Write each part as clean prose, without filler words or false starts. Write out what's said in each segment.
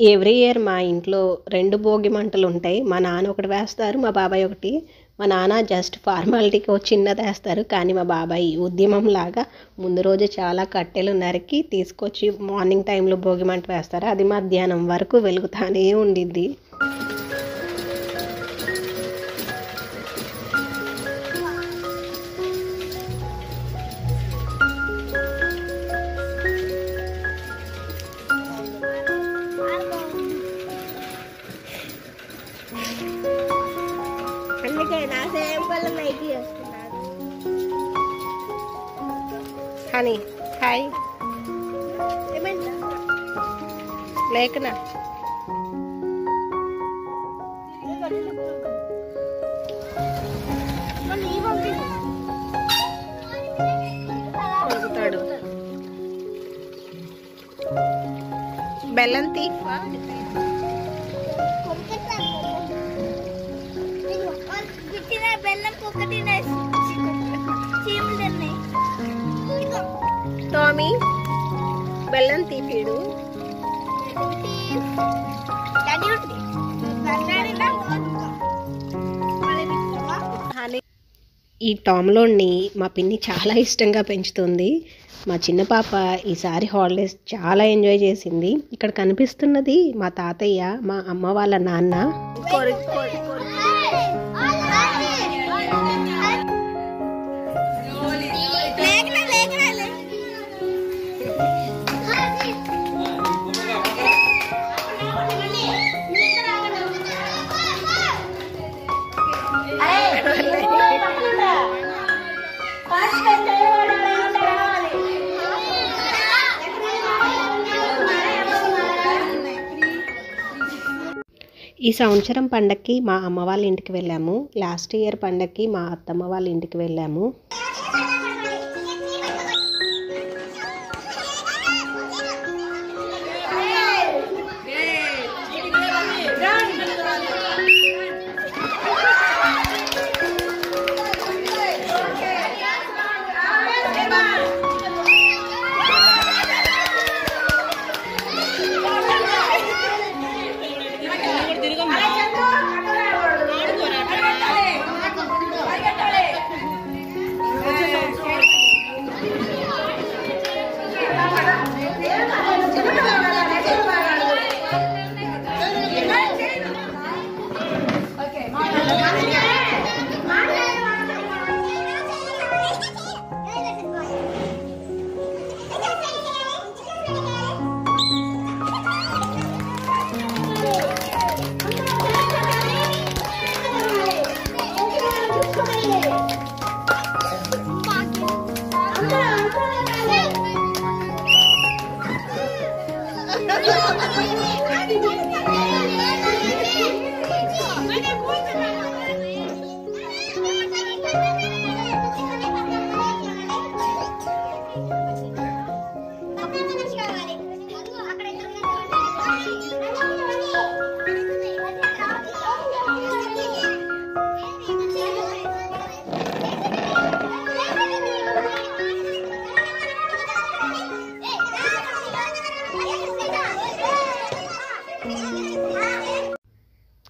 Every year మా ఇంట్లో 2 భోగి మంటలుంటాయి. మా నాన్న ఒకటి వేస్తారు, మా బాబాయ్ ఒకటి. మా నాన్న జస్ట్ ఫార్మాలిటీకి ఓ చిన్నదేస్తారు. కానీ మా బాబాయ్ ఉద్యమంలాగా ముందు రోజు చాలా కట్టెలు నరికి తీసుకొచ్చి మార్నింగ్ టైంలో భోగి మంట వేస్తారు. అది మధ్యాహ్నం వరకు వెలుగుతానే ఉండిద్ది. హనీ హాయ్ లేకనా వెలుగుతాడు. బెల్లం తీఫా టామీ బెల్లం తీపిడు. ఈ టామ్లోని మా పిన్ని చాలా ఇష్టంగా పెంచుతుంది. మా చిన్న పాప ఈసారి హాలిడేస్ చాలా ఎంజాయ్ చేసింది. ఇక్కడ కనిపిస్తున్నది మా తాతయ్య, మా అమ్మ వాళ్ళ నాన్న. ఈ సంవత్సరం పండగకి మా అమ్మ వాళ్ళ ఇంటికి వెళ్ళాము. లాస్ట్ ఇయర్ పండగకి మా అత్తమ్మ వాళ్ళ ఇంటికి వెళ్ళాము.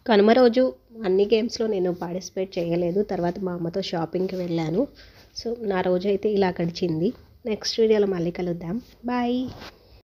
కనుమ రోజు అన్ని గేమ్స్లో నేను పార్టిసిపేట్ చేయలేదు. తర్వాత మా అమ్మతో షాపింగ్కి వెళ్ళాను. సో నా రోజు అయితే ఇలా గడిచింది. నెక్స్ట్ వీడియోలో మళ్ళీ కలుద్దాం. బాయ్.